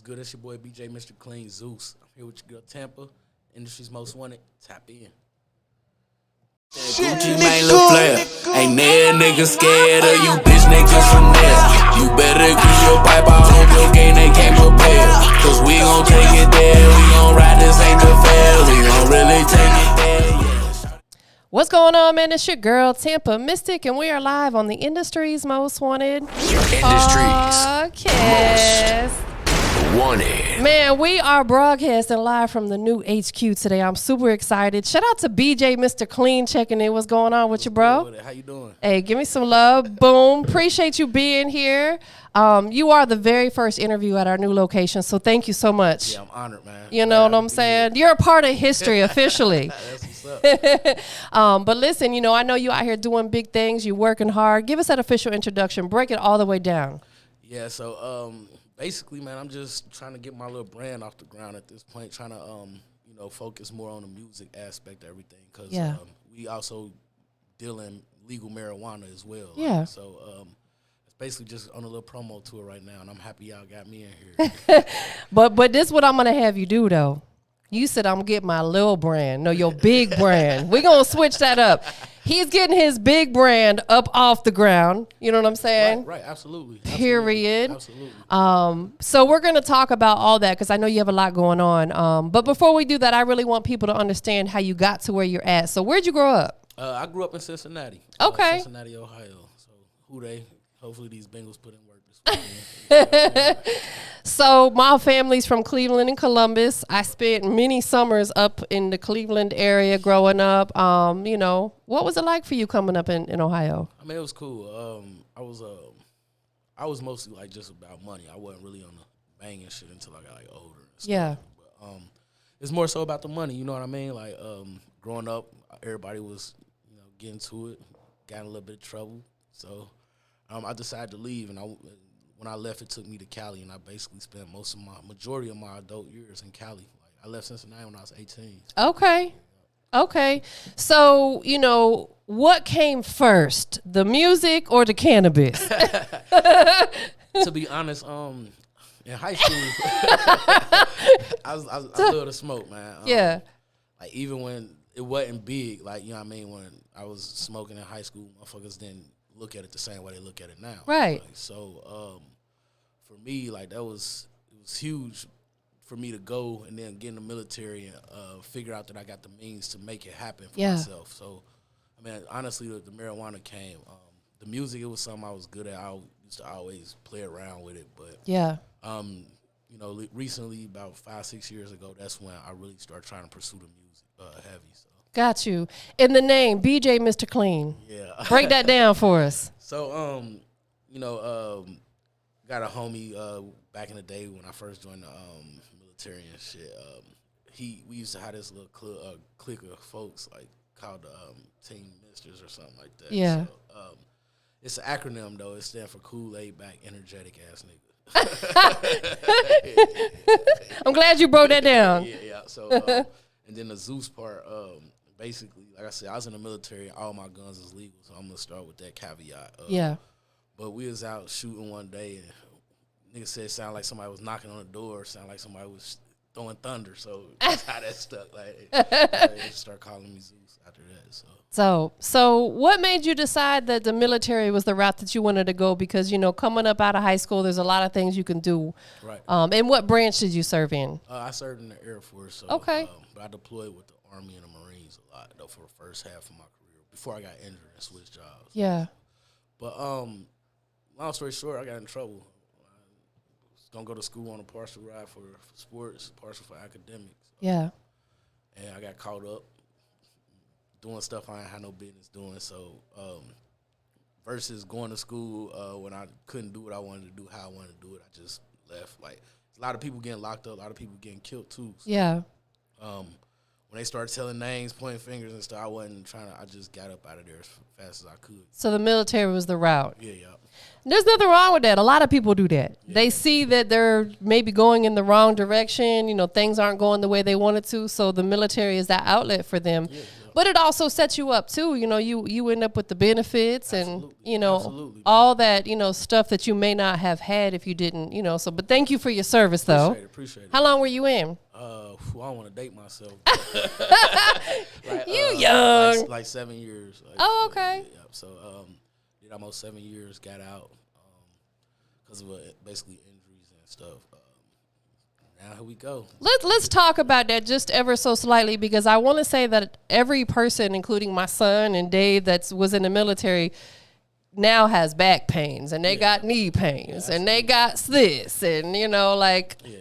Good, it's your boy BJ MrClean Zeuz. I'm here with your girl Tampa, industry's most wanted. Tap in. Gucci Mane, lil' player. Ain't there niggas scared of you bitch niggas from there. You better keep your pipe out on your game, they can't prepare. Cause we gon' take it there, we gon' ride this ain't the fair. We gon' really take it there, yeah. What's going on, man? It's your girl TampaMystic, and we are live on the industry's most wanted podcast. Wanted. Man, we are broadcasting live from the new HQ today. I'm super excited. Shout out to BJ MrClean checking in. What's going on with you, bro? How you doing? Hey, give me some love. Boom. Appreciate you being here. You are the very first interview at our new location, so thank you so much. Yeah, I'm honored, man. You know what I'm saying? You're a part of history officially. That's what's up. But listen, you know, I know you out here doing big things. You're working hard. Give us that official introduction. Break it all the way down. Yeah, so basically, man, I'm just trying to get my little brand off the ground at this point, trying to, focus more on the music aspect of everything, because we also deal in legal marijuana as well. Yeah. So it's basically just on a little promo tour right now, and I'm happy y'all got me in here. But this is what I'm going to have you do, though. You said I'm going to get my little brand. No, your big brand. We're going to switch that up. He's getting his big brand up off the ground. You know what I'm saying? Right, absolutely. Period. Absolutely. So we're going to talk about all that because I know you have a lot going on. But before we do that, I really want people to understand how you got to where you're at. So where'd you grow up? I grew up in Cincinnati. Okay. Cincinnati, Ohio. So hopefully these Bengals put in work this weekend. So my family's from Cleveland and Columbus. I spent many summers up in the Cleveland area growing up. What was it like for you coming up in Ohio? I mean, it was cool. I was mostly like just about money. I wasn't really on the banging shit until I got like older. And stuff. Yeah. But it's more so about the money. You know what I mean? Like growing up, everybody was getting to it, got in a little bit of trouble. So I decided to leave, and when I left, it took me to Cali, and I basically spent majority of my adult years in Cali. Like I left Cincinnati when I was 18. Okay. So, what came first, the music or the cannabis? To be honest, in high school, I love to smoke, man. Yeah. Like even when it wasn't big, like you know what I mean, when I was smoking in high school, motherfuckers didn't look at it the same way they look at it now. Right. Like, so for me, like it was huge for me to go and then get in the military and figure out that I got the means to make it happen for myself. So, I mean, honestly, the marijuana came. The music, it was something I was good at. I used to always play around with it. But, recently, about 5-6 years ago, that's when I really started trying to pursue the music heavy. So. Got you. In the name, BJ MrClean. Yeah. Break that down for us. So, got a homie back in the day when I first joined the military and shit. We used to have this little clique of folks like called the Team Misters or something like that. Yeah. So, it's an acronym though. It stands for cool, laid back, energetic ass nigga. I'm glad you broke that down. Yeah. So, and then the Zeus part. Basically, like I said, I was in the military. All my guns is legal, so I'm gonna start with that caveat. But we was out shooting one day, and nigga said it sounded like somebody was knocking on the door. Sounded like somebody was throwing thunder. So that's how that stuck. Like, they start calling me Zeus after that. So what made you decide that the military was the route that you wanted to go? Because coming up out of high school, there's a lot of things you can do. Right. And what branch did you serve in? I served in the Air Force. So, okay. But I deployed with the Army and the Marines a lot though for the first half of my career before I got injured and switched jobs. Yeah. But long story short, I got in trouble. I was gonna go to school on a partial ride for sports, partial for academics. Yeah. And I got caught up doing stuff I ain't had no business doing. So versus going to school when I couldn't do what I wanted to do, how I wanted to do it, I just left. Like a lot of people getting locked up, a lot of people getting killed too. So, yeah. When they started telling names, pointing fingers and stuff, I just got up out of there as fast as I could. So the military was the route. Yeah. There's nothing wrong with that. A lot of people do that. Yeah. They see that they're maybe going in the wrong direction. Things aren't going the way they wanted to. So the military is that outlet for them. Yeah. But it also sets you up too. You know, you end up with the benefits Absolutely. and, you know, Absolutely. all that, you know, stuff that you may not have had if you didn't, you know. So, but thank you for your service though. Appreciate it. How long were you in? I don't want to date myself. You young. Like 7 years. Like, Oh, okay. Yeah. So, did almost 7 years, got out because of basically injuries and stuff. Now here we go. Let's talk about that just ever so slightly, because I want to say that every person, including my son and Dave, that was in the military, now has back pains and they got knee pains and they got this and, you know, like. Yeah.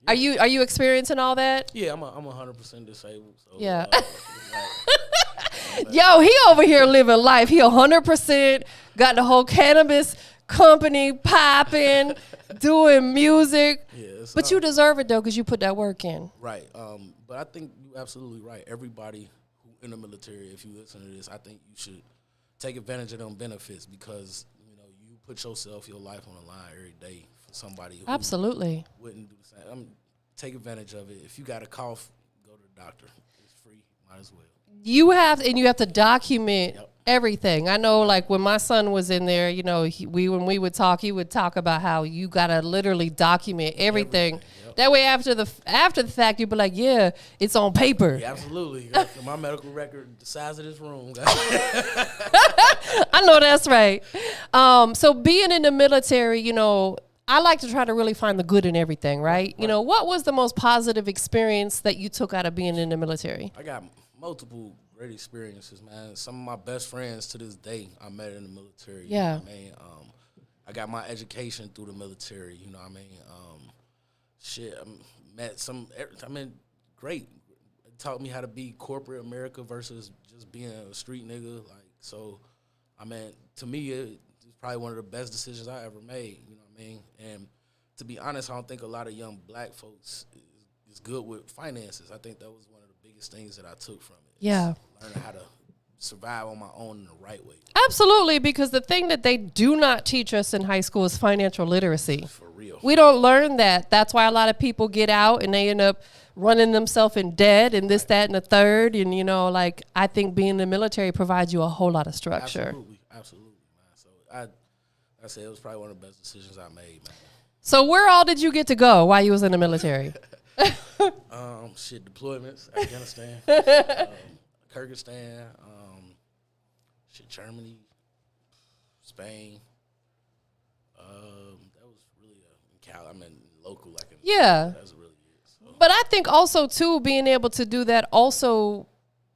Are you experiencing all that? Yeah, I'm 100% disabled. So, Yeah. Yo, he over here living life. He 100% got the whole cannabis company popping, doing music. Yeah, but you deserve it though, because you put that work in. Right. But I think you're absolutely right. Everybody who in the military, if you listen to this, I think you should take advantage of them benefits, because you know you put yourself, your life on the line every day for somebody who absolutely wouldn't do the same. Take advantage of it. If you got a cough, go to the doctor. It's free. Might as well. You have to document everything. I know, like when my son was in there, you know, when we would talk, he would talk about how you gotta literally document everything. That way, after the fact, you'd be like, yeah, it's on paper. Yeah, absolutely. My medical record, the size of this room. I know that's right. So being in the military, you know, I like to try to really find the good in everything, right? You know, what was the most positive experience that you took out of being in the military? I got multiple great experiences, man. Some of my best friends to this day I met in the military. Yeah. You know what I mean? I got my education through the military, you know what I mean? Met some, great. It taught me how to be corporate America versus just being a street nigga. Like, so, to me, it's probably one of the best decisions I ever made, you know what I mean? And to be honest, I don't think a lot of young black folks is good with finances. I think that was one of the biggest things that I took from it. Yeah. Learning how to survive on my own in the right way. Absolutely, because the thing that they do not teach us in high school is financial literacy. For real. We don't learn that. That's why a lot of people get out and they end up running themselves in debt and this, that, and the third. And, you know, like, I think being in the military provides you a whole lot of structure. Absolutely, man. So I say it was probably one of the best decisions I made, man. So where all did you get to go while you was in the military? Deployments, Afghanistan, Kyrgyzstan, Germany, Spain. That was really local. Yeah. That was really it. So. But I think also too, being able to do that also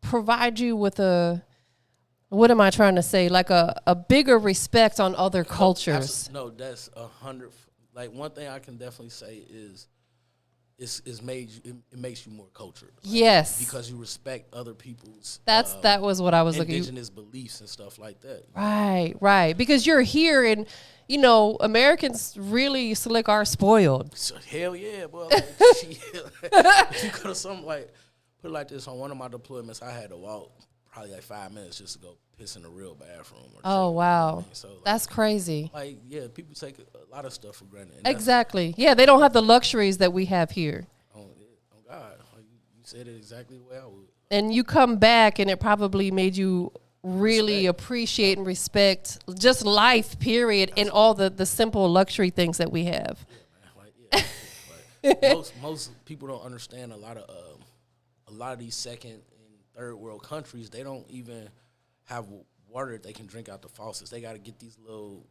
provide you with what am I trying to say? Like a bigger respect on other cultures. No, that's 100. Like, one thing I can definitely say is it makes you more cultured. Like, yes. Because you respect other people's that was what I was looking at. Indigenous beliefs and stuff like that. Right. Because you're here and, you know, Americans really slick are spoiled. So, hell yeah, boy. Like, you could have something like, put it like this, on one of my deployments, I had to walk probably like 5 minutes just to go piss in the real bathroom. Oh, wow. You know, so, like, that's crazy. Like, yeah, people take a lot of stuff for granted. Exactly. Yeah, they don't have the luxuries that we have here. Oh God. You said it exactly the way I would. And you come back and it probably made you really appreciate and respect just life, period, and all the simple luxury things that we have. Yeah, man. Like, most people don't understand a lot of these second and third world countries. They don't even have water that they can drink out the faucets. They got to get these little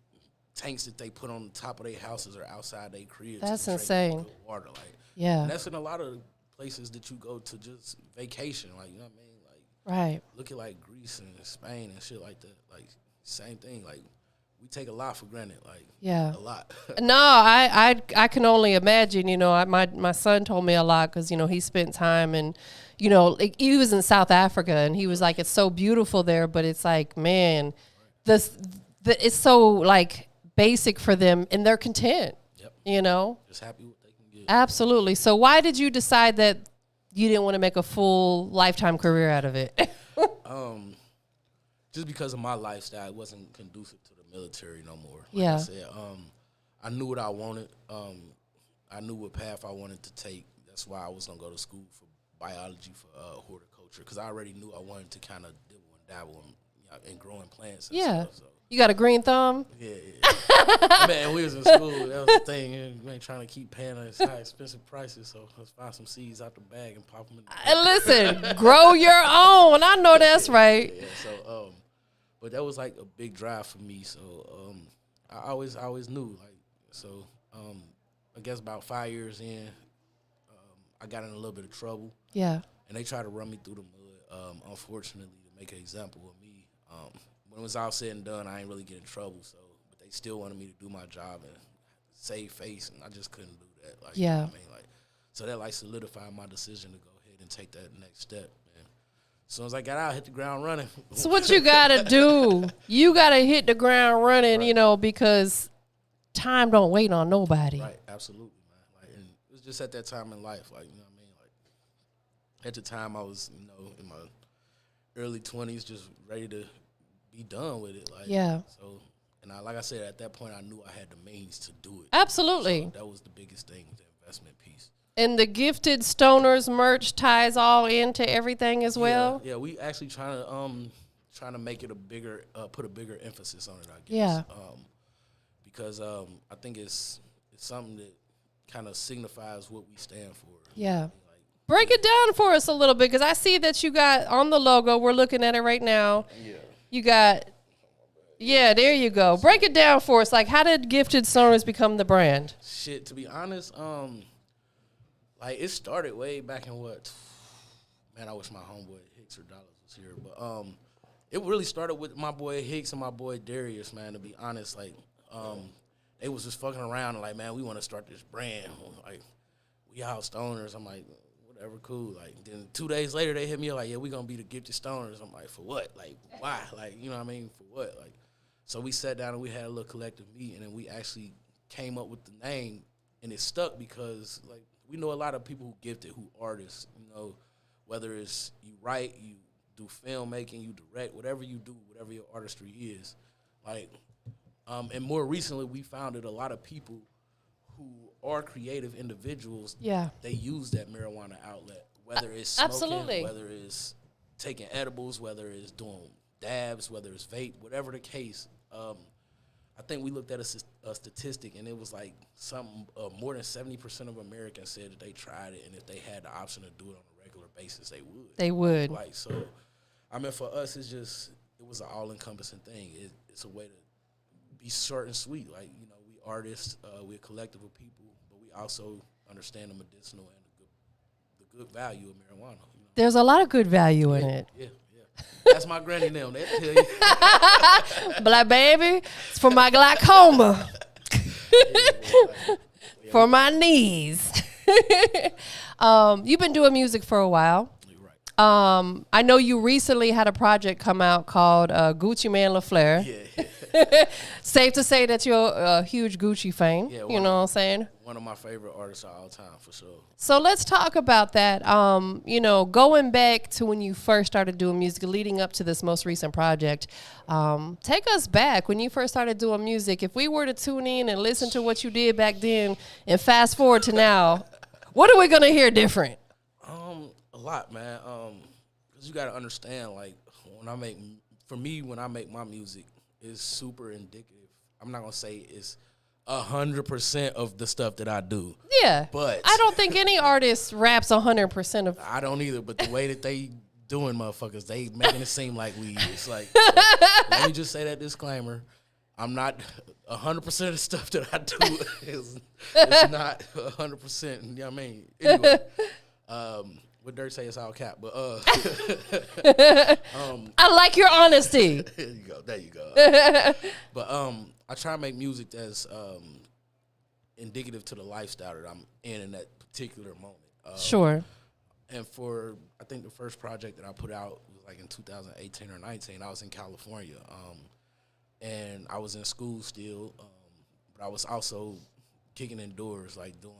tanks that they put on the top of their houses or outside their cribs. That's insane. Water, like, yeah. And that's in a lot of places that you go to just vacation, like, you know what I mean? Like, right. Look at like Greece and Spain and shit like that. Like, same thing. Like, we take a lot for granted. Like, yeah, a lot. No, I can only imagine. You know, my son told me a lot because, you know, he spent time and, you know, like, he was in South Africa and he was like, it's so beautiful there, but it's like, man, it's so like basic for them and they're content. Yep. You know, just happy what they can get. Absolutely. So why did you decide that you didn't want to make a full lifetime career out of it? Just because of my lifestyle, it wasn't conducive to the military no more. Like yeah. I said, I knew what I wanted. I knew what path I wanted to take. That's why I was gonna go to school for biology, for horticulture agriculture because I already knew I wanted to kind of dibble and dabble in growing plants. And Yeah. stuff, so. You got a green thumb? Yeah. Man, we was in school. That was the thing. We ain't trying to keep paying us high expensive prices, so let's find some seeds out the bag and pop them in the bag. And listen, grow your own. I know that's right. Yeah, so, but that was like a big drive for me. So, I always knew, like, so, I guess about 5 years in, I got in a little bit of trouble. Yeah. And they tried to run me through the mud, unfortunately, to make an example of me. When it was all said and done, I ain't really get in trouble. So, but they still wanted me to do my job and save face, and I just couldn't do that. Like, yeah. You know what I mean, like, so that like solidified my decision to go ahead and take that next step. And as soon as I got out, I hit the ground running. So what you gotta do? You gotta hit the ground running, right. You know, because time don't wait on nobody. Right, absolutely, man. Like, and it was just at that time in life, like, you know what I mean, like, at the time I was, you know, in my early 20s, just ready to be done with it. Like, yeah. So, and like I said, at that point, I knew I had the means to do it. Absolutely. So that was the biggest thing, the investment piece. And the Gifted Stoners merch ties all into everything as well. Yeah, we actually trying to make it a bigger, put a bigger emphasis on it, I guess. Yeah. Because I think it's something that kind of signifies what we stand for. Yeah. Break it down for us a little bit, because I see that you got on the logo. We're looking at it right now. Yeah. You got, yeah, there you go. Break it down for us. Like, how did Gifted Stoners become the brand? Shit, to be honest, like, it started way back in what? Man, I wish my homeboy Hicks or Dollars was here. But it really started with my boy Hicks and my boy Darius, man, to be honest. Like, they was just fucking around and like, man, we want to start this brand. Like, we all stoners. I'm like, whatever, cool. Like, then 2 days later, they hit me up like, yeah, we gonna be the Gifted Stoners. I'm like, for what? Like, why? Like, you know what I mean? For what? Like, so we sat down and we had a little collective meeting and we actually came up with the name, and it stuck because, like, we know a lot of people who gifted, who artists, you know, whether it's you write, you do filmmaking, you direct, whatever you do, whatever your artistry is. Like, and more recently, we founded a lot of people who are creative individuals. Yeah. They use that marijuana outlet, whether it's smoking, absolutely, whether it's taking edibles, whether it's doing dabs, whether it's vape, whatever the case. I think we looked at a statistic, and it was like something more than 70% of Americans said that they tried it, and if they had the option to do it on a regular basis, they would. They would. Like, so, I mean, for us, it was an all-encompassing thing. It's a way to be short and sweet. Like, you know, we artists, we're a collective of people, but we also understand the medicinal and the good value of marijuana. You know? There's a lot of good value in it. Yeah. That's my granny now. They tell you. But like, baby, it's for my glaucoma. For my knees. You've been doing music for a while. Right. I know you recently had a project come out called Gucci Man LaFleur. Yeah. Safe to say that you're a huge Gucci fan. Yeah, you know what I'm saying? One of my favorite artists of all time, for sure. So let's talk about that. You know, going back to when you first started doing music, leading up to this most recent project, take us back when you first started doing music. If we were to tune in and listen to what you did back then and fast forward to now, what are we going to hear different? A lot, man. Because you got to understand, like, when I make my music, it's super indicative. I'm not going to say it's 100% of the stuff that I do. Yeah. But I don't think any artist raps 100% of. I don't either, but the way that they doing motherfuckers, they making it seem like we is. Like, so, let me just say that disclaimer. I'm not 100% of the stuff that I do is not 100%. You know what I mean? Anyway, what Dirk say is all cap, but I like your honesty. There you go. But I try to make music that's indicative to the lifestyle that I'm in that particular moment. Sure. And for, I think the first project that I put out was like in 2018 or 19. I was in California, and I was in school still, but I was also kicking indoors, like doing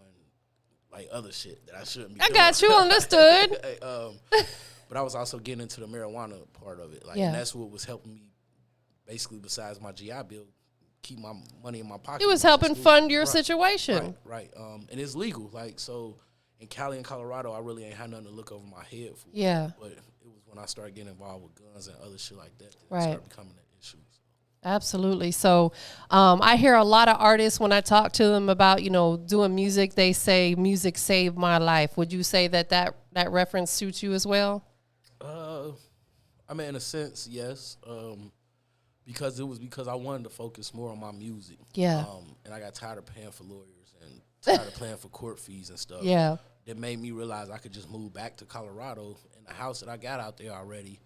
like other shit that I shouldn't be doing. I got you, understood. But I was also getting into the marijuana part of it. Like, yeah. And that's what was helping me, basically, besides my GI Bill, keep my money in my pocket. It was helping fund your situation. Right. And it's legal. Like, so in Cali and Colorado, I really ain't had nothing to look over my head for. Yeah. But it when I started getting involved with guns and other shit like that, it started becoming an issue. So. Absolutely. So I hear a lot of artists when I talk to them about, doing music, they say music saved my life. Would you say that reference suits you as well? I mean, in a sense, yes. Because I wanted to focus more on my music. Yeah. And I got tired of paying for lawyers and tired of paying for court fees and stuff. Yeah. That made me realize I could just move back to Colorado in the house that I got out there already,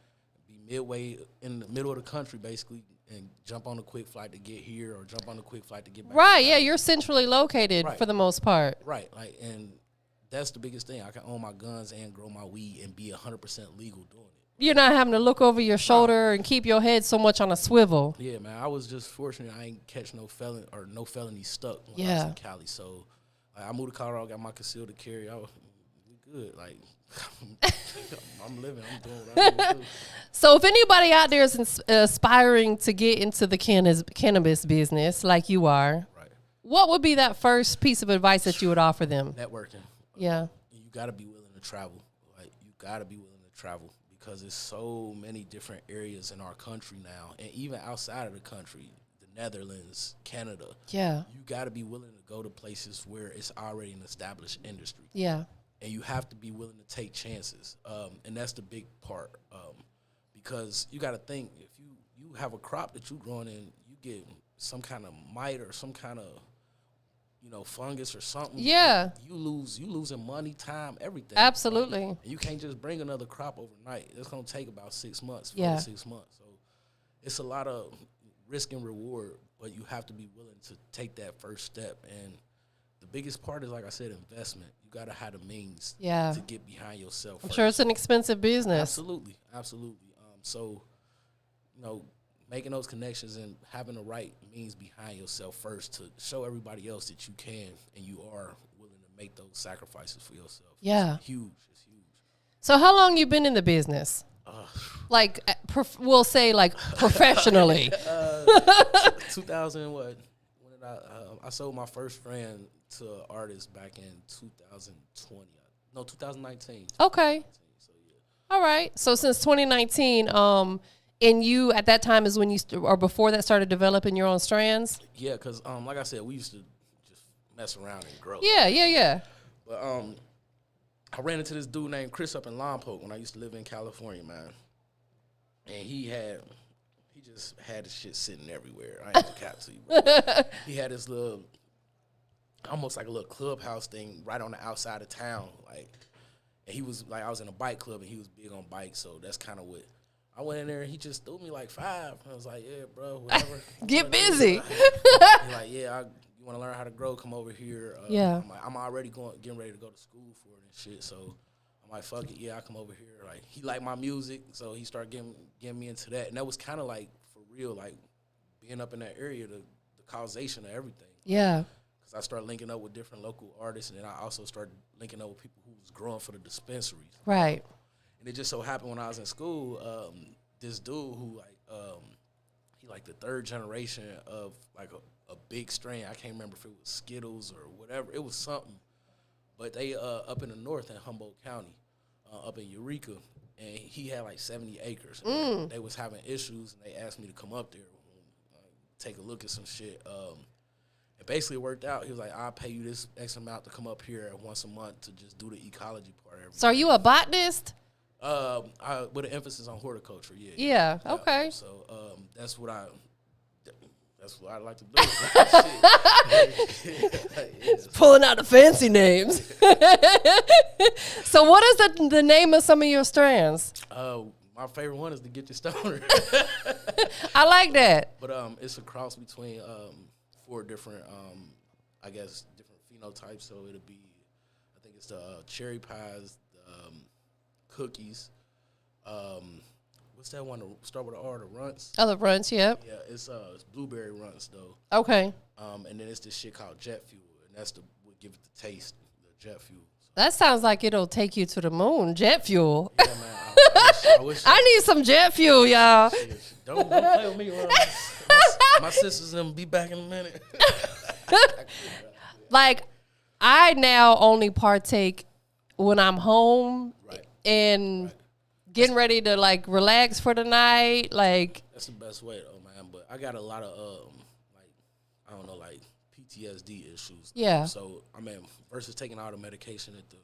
be midway in the middle of the country basically, and jump on a quick flight to get here or jump on a quick flight to get back. Right, yeah, you're centrally located for the most part. Right, and that's the biggest thing. I can own my guns and grow my weed and be 100% legal doing it. You're not having to look over your shoulder and keep your head so much on a swivel. Yeah, man, I was just fortunate I ain't catch no felony stuck when I was in Cali. So I moved to Colorado, got my concealed carry. We good, like. I'm living. I'm doing what I want to do. So if anybody out there is aspiring to get into the cannabis business like you are, right, what would be that first piece of advice that you would offer them? Networking. Yeah. You got to be willing to travel. Like, you got to be willing to travel because there's so many different areas in our country now, and even outside of the country, the Netherlands, Canada. Yeah. You got to be willing to go to places where it's already an established industry. Yeah. And you have to be willing to take chances, and that's the big part. Because you got to think, if you have a crop that you're growing in, you get some kind of mite or some kind of fungus or something. Yeah, you losing money, time, everything. Absolutely. And you can't just bring another crop overnight. It's gonna take about 6 months. 6 months. So it's a lot of risk and reward, but you have to be willing to take that first step. And the biggest part is, like I said, investment. You got to have the means to get behind yourself. I'm sure it's an expensive business. Absolutely. So, making those connections and having the right means behind yourself first to show everybody else that you can and you are willing to make those sacrifices for yourself. Yeah. It's huge. So how long you been in the business? We'll say like professionally. 2000 what? When did I sold my first friend to an artist back in 2019. Okay. So, yeah. All right. So since 2019, and you at that time is when you or before that started developing your own strands? Yeah, because like I said, we used to just mess around and grow. Yeah. But I ran into this dude named Chris up in Lompoc when I used to live in California, man. And he just had his shit sitting everywhere. I ain't gonna cap to you, but he had this little, almost like a little clubhouse thing right on the outside of town. Like, and he was like, I was in a bike club and he was big on bikes, so that's kind of what. I went in there and he just threw me like 5. I was like, yeah, bro, whatever. Get busy. He's like, yeah, you want to learn how to grow? Come over here. Yeah. I'm like, I'm already getting ready to go to school for it and shit. So I'm like, fuck it, yeah, I come over here. Like, he liked my music, so he started getting me into that. And that was kind of like, for real, like being up in that area, the causation of everything. Yeah. Because I started linking up with different local artists, and then I also started linking up with people who was growing for the dispensaries. Right. And it just so happened when I was in school, this dude who he like the 3rd generation of like a big strain. I can't remember if it was Skittles or whatever. It was something. But they up in the north in Humboldt County, up in Eureka, and he had like 70 acres. And they was having issues, and they asked me to come up there, take a look at some shit. It basically worked out. He was like, I'll pay you this X amount to come up here once a month to just do the ecology part. So are you a botanist? With an emphasis on horticulture, yeah. Yeah, okay. So that's what I like to do. Pulling out the fancy names. So what is the name of some of your strands? My favorite one is to get your stoner. I like that. But it's a cross between 4 different, I guess, different phenotypes. So it'll be, I think it's the cherry pies, cookies. What's that one to start with an R? The runts. Oh, the runts. Yep. Yeah, it's blueberry runts though. Okay. And then it's this shit called jet fuel, and that's what give it the taste, the jet fuel. So. That sounds like it'll take you to the moon. Jet fuel. Yeah, man. I wish I need some jet fuel, y'all. Don't play with me. My sisters and them be back in a minute. Like, I now only partake when I'm home and getting ready to like relax for the night. Like that's the best way though, man. But I got a lot of like I don't know, like PTSD issues. Yeah. So I mean, versus taking all the medication at the.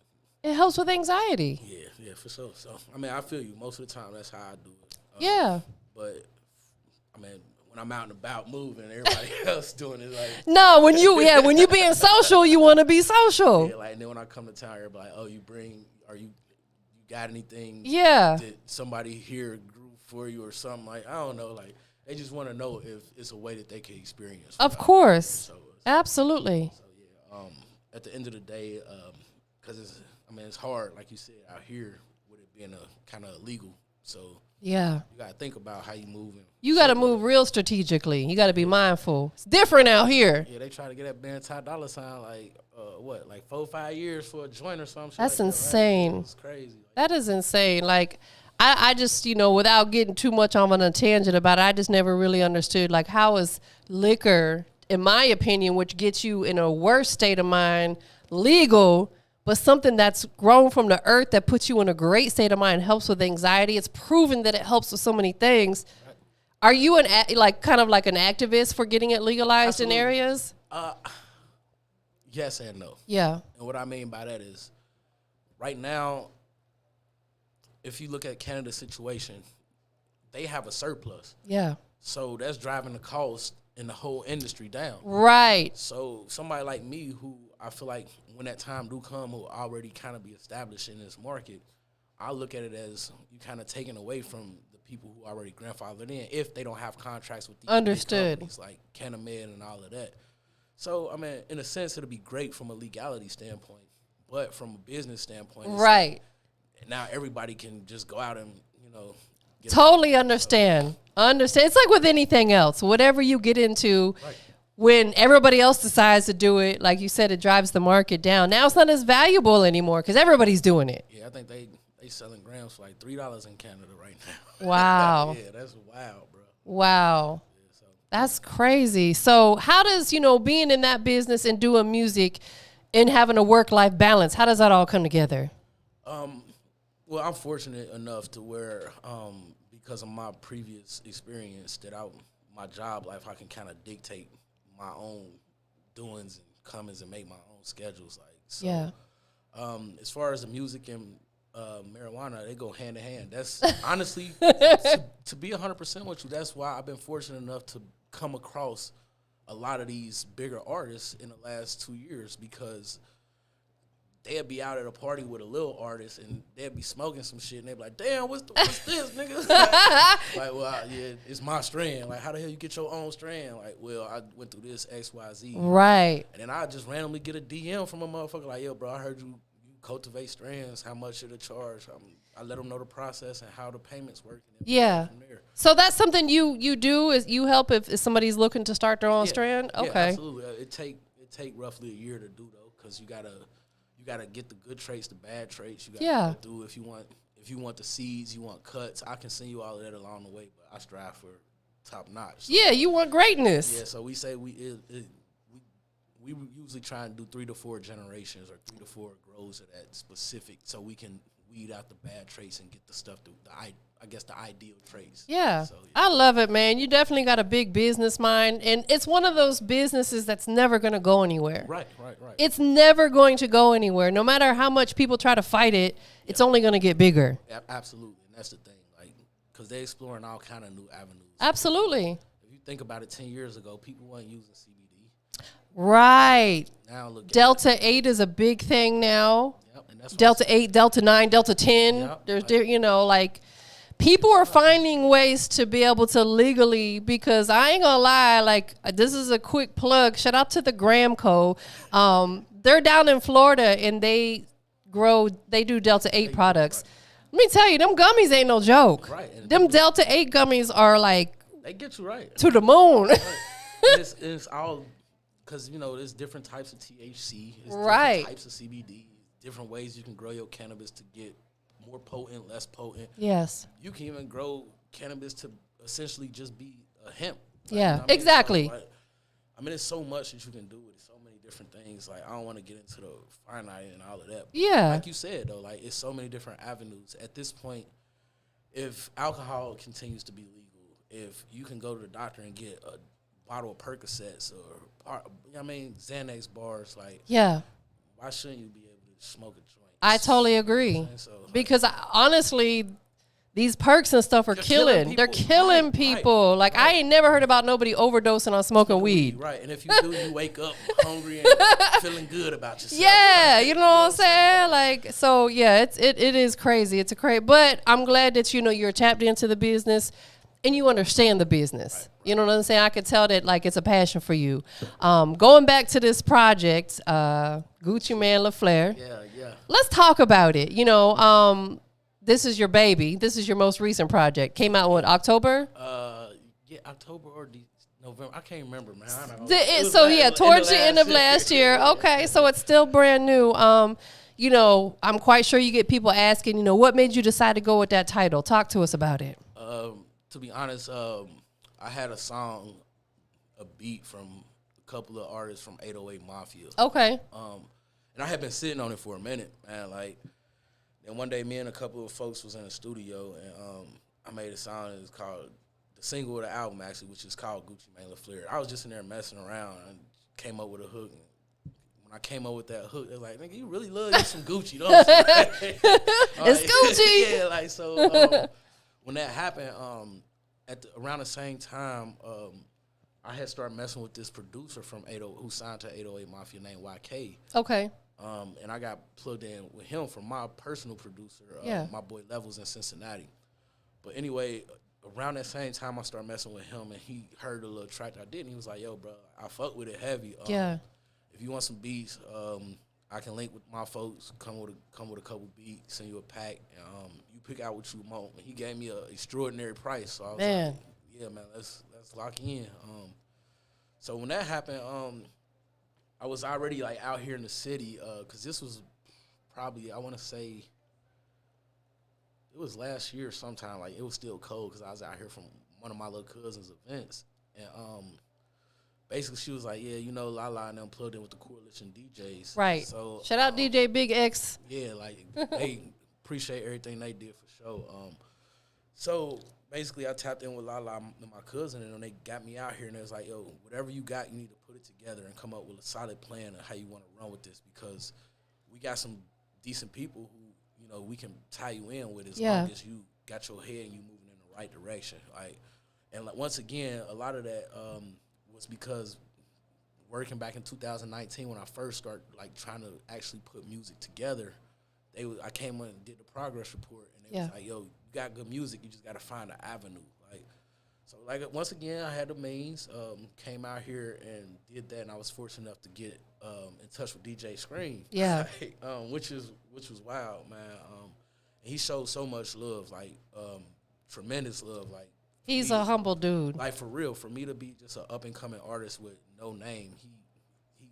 It helps with anxiety. Yeah, for sure. So I mean, I feel you. Most of the time, that's how I do it. Yeah. But I mean, when I'm out and about moving, everybody else doing it like. No, when you being social, you want to be social. Yeah, like and then when I come to town, everybody, oh, you got anything? Yeah. That somebody here grew for you or something like I don't know. Like they just want to know if it's a way that they can experience. Of course. So, Absolutely. So yeah. At the end of the day, because it's hard, like you said, out here with it being a kind of illegal. So yeah, you gotta think about how you moving. You gotta move real strategically. You gotta be mindful. It's different out here. Yeah, they try to get that band $5 like like 4 or 5 years for a joint or something. That's like insane. That. It's crazy. That is insane. Like I just without getting too much on a tangent about it, I just never really understood like how is liquor, in my opinion, which gets you in a worse state of mind, legal. But something that's grown from the earth that puts you in a great state of mind, helps with anxiety. It's proven that it helps with so many things. Are you kind of like an activist for getting it legalized Absolutely. in areas? Yes and no. Yeah. And what I mean by that is, right now, if you look at Canada's situation, they have a surplus. Yeah. So that's driving the cost in the whole industry down. Right. So somebody like me, who I feel like when that time do come, who already kind of be established in this market, I look at it as you kind of taking away from the people who already grandfathered in if they don't have contracts with these Understood. companies like Cannabis and all of that. So, I mean, in a sense, it'll be great from a legality standpoint, but from a business standpoint, right. Like, now everybody can just go out and, totally understand. Understand. It's like with anything else. Whatever you get into, right. When everybody else decides to do it, like you said, it drives the market down. Now it's not as valuable anymore because everybody's doing it. Yeah, I think they selling grams for like $3 in Canada right now. Wow. Yeah, that's wild, bro. Wow. Yeah, so. That's crazy. So how does, being in that business and doing music and having a work-life balance, how does that all come together? Well, I'm fortunate enough to where, because of my previous experience, that my job life, I can kind of dictate my own doings and comings and make my own schedules. Like, so, yeah. As far as the music and marijuana, they go hand in hand. That's honestly, to be 100% with you, that's why I've been fortunate enough to come across a lot of these bigger artists in the last 2 years, because they'd be out at a party with a little artist and they'd be smoking some shit and they'd be like, damn, what's this, nigga? Like, well, yeah, it's my strand. Like, how the hell you get your own strand? Like, well, I went through this XYZ. Right. And then I just randomly get a DM from a motherfucker like, yo, bro, I heard you cultivate strands. How much should it charge? I let them know the process and how the payments work. And yeah. So that's something you do, is you help if somebody's looking to start their own strand? Okay. Yeah, absolutely. It take roughly a year to do, though, because you gotta get the good traits, the bad traits. You gotta do if you want the seeds, you want cuts. I can send you all of that along the way, but I strive for top notch. So, yeah, you want greatness. Yeah, so we say we usually try and do 3 to 4 generations or 3 to 4 grows of that specific, so we can weed out the bad traits and get the stuff the ideal traits. Yeah. So, yeah. I love it, man. You definitely got a big business mind, and it's one of those businesses that's never going to go anywhere. Right. It's never going to go anywhere. No matter how much people try to fight it, it's only going to get bigger. Absolutely, and that's the thing, like, because they're exploring all kind of new avenues. Absolutely. If you think about it, 10 years ago, people weren't using CBD. Right. Now look. Delta 8 is a big thing now. Yep, and that's Delta 8, Delta 9, Delta 10. Yep, There's, people are finding ways to be able to legally, because I ain't gonna lie, this is a quick plug. Shout out to the Graham Co. They're down in Florida and they do Delta 8 products. Right. Let me tell you, them gummies ain't no joke. Right. Them Delta 8 gummies are they get you right to the moon. Right. it's all because there's different types of THC, different types of CBD, different ways you can grow your cannabis to get more potent, less potent. Yes. You can even grow cannabis to essentially just be a hemp. Exactly. So, there's so much that you can do with it, so many different things. Like, I don't want to get into the finite and all of that. Yeah. Like you said, though, it's so many different avenues. At this point, if alcohol continues to be legal, if you can go to the doctor and get a bottle of Percocets or, Xanax bars, like, why shouldn't you be able to smoke a joint? I totally agree. Because honestly, these perks and stuff are killing. They're killing people. Like, I ain't never heard about nobody overdosing on smoking weed. Right. And if you do, you wake up hungry and feeling good about yourself. Yeah, you know what I'm saying? Like, so yeah, it is crazy. It's a crazy, but I'm glad that you're tapped into the business and you understand the business. Right. You know what I'm saying? I could tell that like it's a passion for you. Going back to this project, Gucci Mane LaFleur. Yeah. Let's talk about it. This is your baby. This is your most recent project. Came out in October? October or November. I can't remember, man. Towards the end of last year. Okay, so it's still brand new. I'm quite sure you get people asking, what made you decide to go with that title? Talk to us about it. To be honest, I had a song, a beat from a couple of artists from 808 Mafia. Okay. And I had been sitting on it for a minute, man. Like, then one day, me and a couple of folks was in the studio, and I made a song. It's called the single of the album, actually, which is called Gucci Mane LaFleur. I was just in there messing around and came up with a hook. And when I came up with that hook, they're like, "Nigga, you really love you some Gucci, don't you?" It's Gucci. Yeah, like so. When that happened, around the same time, I had started messing with this producer from who signed to 808 Mafia named YK. Okay. And I got plugged in with him from my personal producer, my boy Levels in Cincinnati. But anyway, around that same time, I started messing with him, and he heard the little track I did, and he was like, "Yo, bro, I fuck with it heavy. If you want some beats, I can link with my folks. Come with a couple beats, send you a pack, and you pick out what you want." And he gave me an extraordinary price, so I was like, "Yeah, man, let's lock in." So when that happened, I was already like out here in the city, because this was probably, I want to say, it was last year sometime. Like, it was still cold because I was out here from one of my little cousin's events, and basically she was like, "Yeah, Lala and them plugged in with the Coalition DJs." Right. So shout out DJ Big X. Yeah, like they appreciate everything they did for sure. So basically, I tapped in with Lala and my cousin, and they got me out here, and it was like, "Yo, whatever you got, you need to put it together and come up with a solid plan of how you want to run with this, because we got some decent people who, we can tie you in with as long as you got your head and you moving in the right direction." Like, and like, once again, a lot of that was because working back in 2019 when I first started like trying to actually put music together. I came in and did the progress report, and they was like, "Yo, you got good music, you just got to find an avenue." Like once again, I had the means, came out here and did that, and I was fortunate enough to get in touch with DJ Scream. Yeah. Which was wild, man. And he showed so much love, like tremendous love. Like, he's a humble dude. Like, for real, for me to be just an up and coming artist with no name, he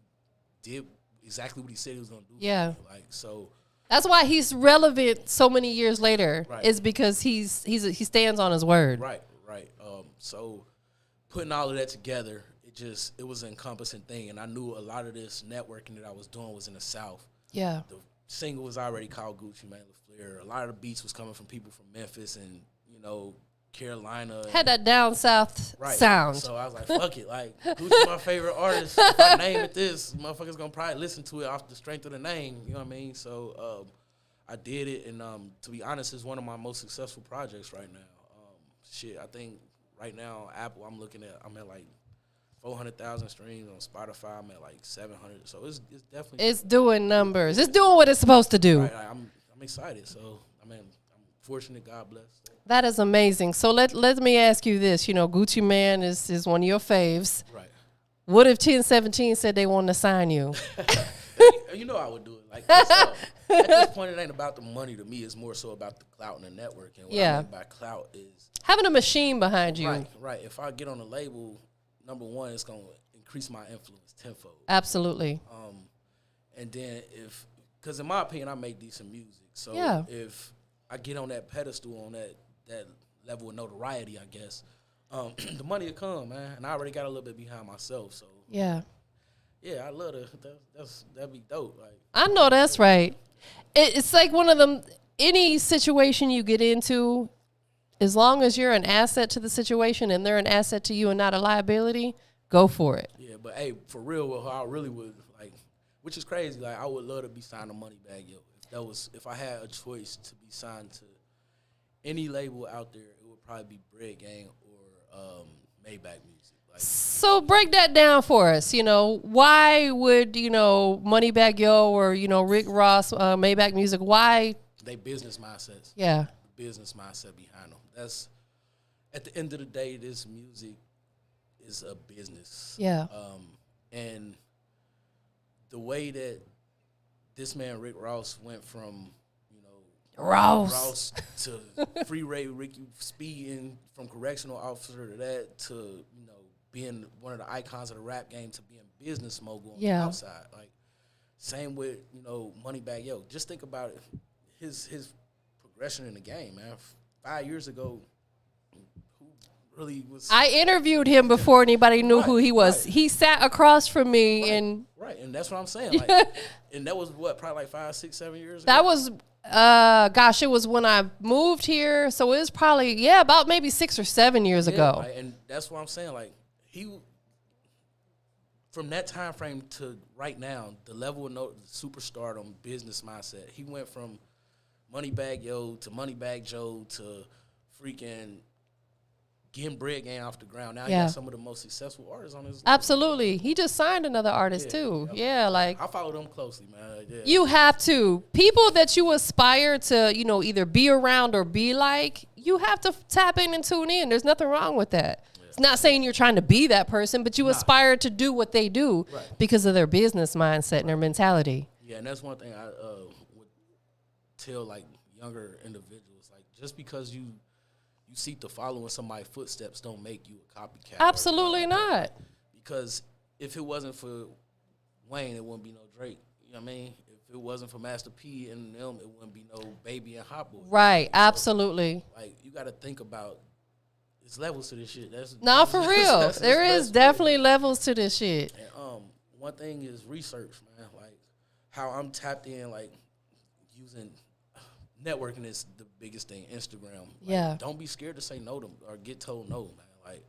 did exactly what he said he was gonna do. Yeah. Like, so. That's why he's relevant so many years later. Right. Is because he stands on his word. Right. So putting all of that together, it was an encompassing thing, and I knew a lot of this networking that I was doing was in the South. Yeah. The single was already called Gucci Mane LaFleur. A lot of the beats was coming from people from Memphis and Carolina. Had that down south sound. So I was like, fuck it. Like, Gucci my favorite artist. If I name it this, motherfuckers gonna probably listen to it off the strength of the name. You know what I mean? So I did it, and to be honest, it's one of my most successful projects right now. I think right now, Apple, I'm at like 400,000 streams. On Spotify, I'm at like 700. So it's definitely. It's doing numbers. It's doing what it's supposed to do. Right, I'm excited. So, I'm fortunate. God bless. That is amazing. So let me ask you this. Gucci Mane is one of your faves. Right. What if 1017 said they wanted to sign you? I would do it. Like, at this point, it ain't about the money to me. It's more so about the clout and the network. And what I mean by clout is having a machine behind you. Right. If I get on a label, number one, it's gonna increase my influence tenfold. Absolutely. And then because in my opinion, I make decent music. So if I get on that pedestal, on that level of notoriety, I guess, the money will come, man. And I already got a little bit behind myself, so yeah, I love that'd be dope. Like, I know that's right. It's like one of them. Any situation you get into, as long as you're an asset to the situation and they're an asset to you and not a liability, go for it. Yeah, but hey, for real, what I really would like, which is crazy. Like, I would love to be signed to Moneybagg Yo. If I had a choice to be signed to any label out there, it would probably be Bread Gang or Maybach Music. Like, so break that down for us. Why would Moneybagg Yo or Rick Ross, Maybach Music? Why? They business mindsets. Yeah. Business mindset behind them. That's at the end of the day, this music is a business. Yeah. And the way that this man Rick Ross went from Ross to Freeway Ricky speeding from correctional officer to that to being one of the icons of the rap game to being business mogul on the outside. Like, same with Moneybagg Yo. Just think about it. His progression in the game, man. 5 years ago, who really was? I interviewed him before anybody knew who he was. Right. He sat across from me and and that's what I'm saying. Like, and that was probably like 5, 6, 7 years ago. That was it was when I moved here, so it was probably about maybe 6 or 7 years ago. Right, and that's what I'm saying. Like, he, from that time frame to right now, the level of superstardom, business mindset, he went from Moneybagg Yo to Moneybagg Joe to freaking getting Bread Gang off the ground. Now he got some of the most successful artists on his. Absolutely. He just signed another artist too. Yeah, like I follow them closely, man. Yeah. You have to. People that you aspire to, either be around or be like, you have to tap in and tune in. There's nothing wrong with that. Yeah. It's not saying you're trying to be that person, but you aspire to do what they do because of their business mindset and their mentality. Yeah, and that's one thing I would tell like younger individuals. Like, just because you seek to follow in somebody's footsteps don't make you a copycat. Absolutely not. Because if it wasn't for Wayne, it wouldn't be no Drake. You know what I mean? If it wasn't for Master P and them, it wouldn't be no Baby and Hot Boy. Right, absolutely. So, like, you got to think about there's levels to this shit. For real. There is definitely levels to this shit. And one thing is research, man. Like, how I'm tapped in, like, using networking is the biggest thing. Instagram. Like, don't be scared to say no to or get told no, man. Like,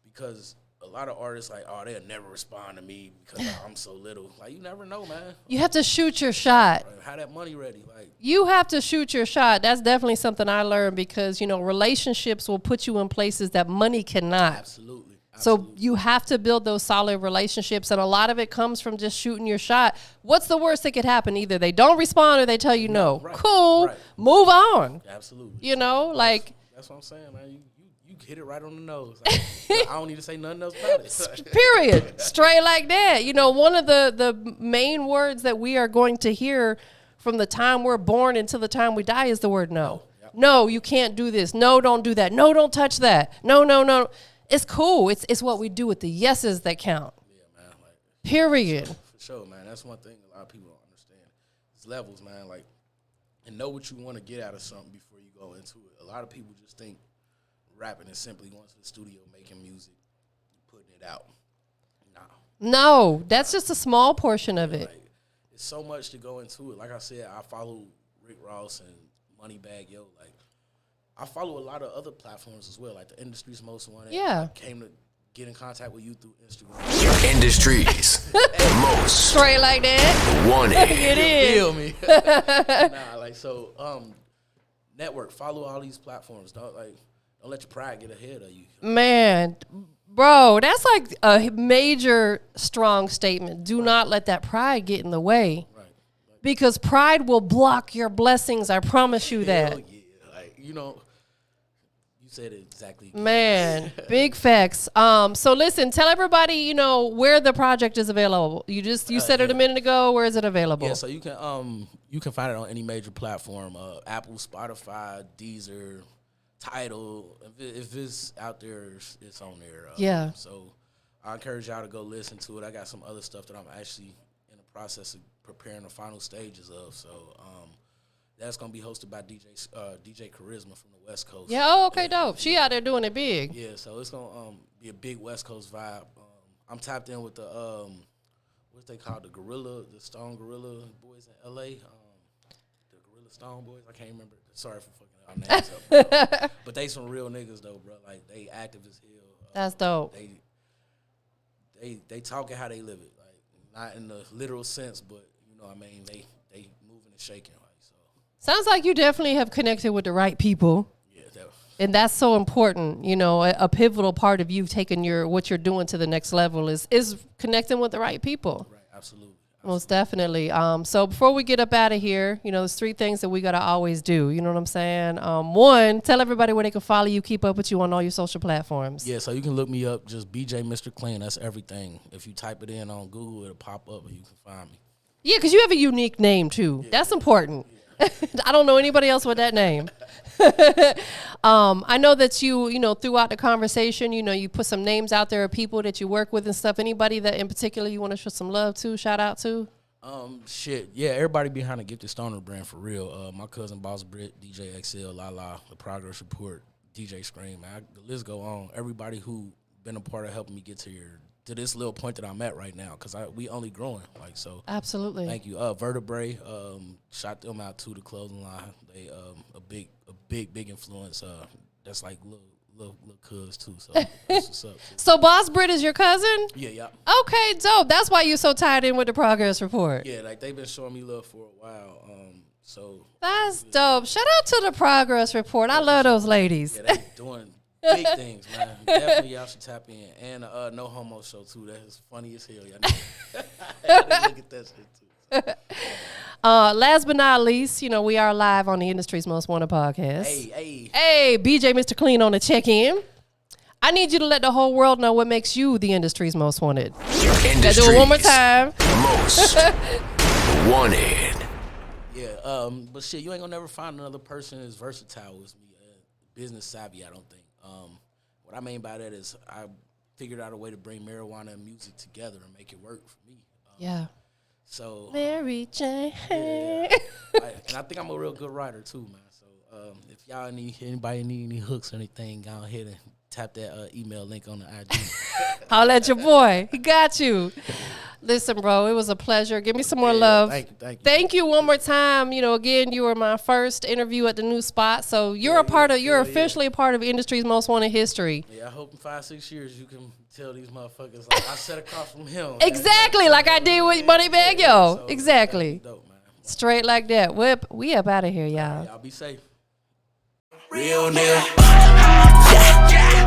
because a lot of artists like, oh, they'll never respond to me because I'm so little. Like, you never know, man. You have to shoot your shot. Have that money ready. Like, you have to shoot your shot. That's definitely something I learned because relationships will put you in places that money cannot. Absolutely. So you have to build those solid relationships, and a lot of it comes from just shooting your shot. What's the worst that could happen? Either they don't respond or they tell you no. Right. Cool. Right. Move on. Absolutely. Like. That's what I'm saying, man. You hit it right on the nose. Like, I don't need to say nothing else about it. Period. Straight like that. One of the main words that we are going to hear from the time we're born until the time we die is the word no. Yep. No, you can't do this. No, don't do that. No, don't touch that. No. It's cool. It's what we do with the yeses that count. Yeah, man. Like, period. For sure, man. That's one thing a lot of people don't understand. It's levels, man. Like, and know what you want to get out of something before you go into it. A lot of people just think rapping is simply going to the studio, making music, putting it out. No, that's just a small portion of it. Like, it's so much to go into it. Like I said, I follow Rick Ross and Moneybagg Yo. Like, I follow a lot of other platforms as well, like the Industry's Most Wanted. Yeah. I came to get in contact with you through Instagram. Industry's Most Straight like that. Wanted. It is. Feel me? Network. Follow all these platforms. Don't let your pride get ahead of you. Man, bro, that's like a major strong statement. Do not let that pride get in the way. Right. Because pride will block your blessings. I promise you that. Hell yeah. You said it exactly. Man, big facts. So listen, tell everybody, where the project is available. You said it a minute ago. Where is it available? Yeah, so you can find it on any major platform, Apple, Spotify, Deezer, Tidal. If it's out there, it's on there. So I encourage y'all to go listen to it. I got some other stuff that I'm actually in the process of preparing the final stages of. So that's gonna be hosted by DJ Charisma from the West Coast. Yeah. Oh, okay, dope. She out there doing it big. Yeah. So it's gonna be a big West Coast vibe. I'm tapped in with the what's they called, the Stone Gorilla boys in LA. The Gorilla the Stone Boys. I can't remember. Sorry for fucking our names up. But they some real niggas though, bro. Like they active as hell. That's dope. They talking how they live it, like not in the literal sense, but you know what I mean. They moving and shaking, like so. Sounds like you definitely have connected with the right people. Yeah, definitely. And that's so important. You know, a pivotal part of you taking what you're doing to the next level is connecting with the right people. Right, absolutely. Most definitely. So before we get up out of here, you know, there's 3 things that we got to always do. You know what I'm saying? 1, tell everybody where they can follow you, keep up with you on all your social platforms. Yeah, so you can look me up, just BJ MrClean. That's everything. If you type it in on Google, it'll pop up and you can find me. Yeah, because you have a unique name, too. Yeah. That's important. Yeah. I don't know anybody else with that name. I know that you know, throughout the conversation, you know, you put some names out there of people that you work with and stuff. Anybody that in particular you want to show some love to, shout out to? Shit, yeah, everybody behind the Gifted Stoner brand for real. My cousin Boss Brit, DJ XL, Lala, The Progress Report, DJ Scream, man. The list go on. Everybody who been a part of helping me get to this little point that I'm at right now, because we only growing, like, so. Absolutely. Thank you. Vertebrae, shout them out to the clothing line. They a big influence. That's like little cuz too. So that's what's up. Too. So Boss Brit is your cousin? Yeah. Okay, dope. That's why you're so tied in with the Progress Report. Yeah, like they've been showing me love for a while. So that's dope. Shout out to the Progress Report. I love those ladies. Yeah, they doing big things, man. Definitely y'all should tap in. And No Homo show too. That's funny as hell. Y'all look at that shit too. Last but not least, you know, we are live on the Industry's Most Wanted podcast. Hey, BJ MrClean on the check-in. I need you to let the whole world know what makes you the Industry's Most Wanted. Let's do it one more time. Most Wanted. Yeah, but shit, you ain't gonna never find another person as versatile as me. Business savvy, I don't think. What I mean by that is I figured out a way to bring marijuana and music together and make it work for me. Yeah. So Mary Jane. Yeah. And I think I'm a real good writer too, man. So if y'all anybody need any hooks or anything, go ahead and tap that email link on the IG. I'll at your boy. He got you. Listen, bro, it was a pleasure. Give me some more love. Thank you. Thank you one more time. You know, again, you were my first interview at the new spot, so you're officially a part of Industry's Most Wanted history. Yeah, I hope in 5-6 years you can tell these motherfuckers like I sat across from him. Exactly, like I did with Moneybag Yo. So exactly. Dope, man. Straight like that. We up out of here, y'all. Y'all be safe. Real nigga.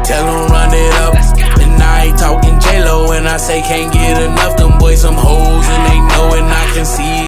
Tell them run it up. And I ain't talking J-Lo when I say can't get enough. Them boys some hoes and they know it, I can see it.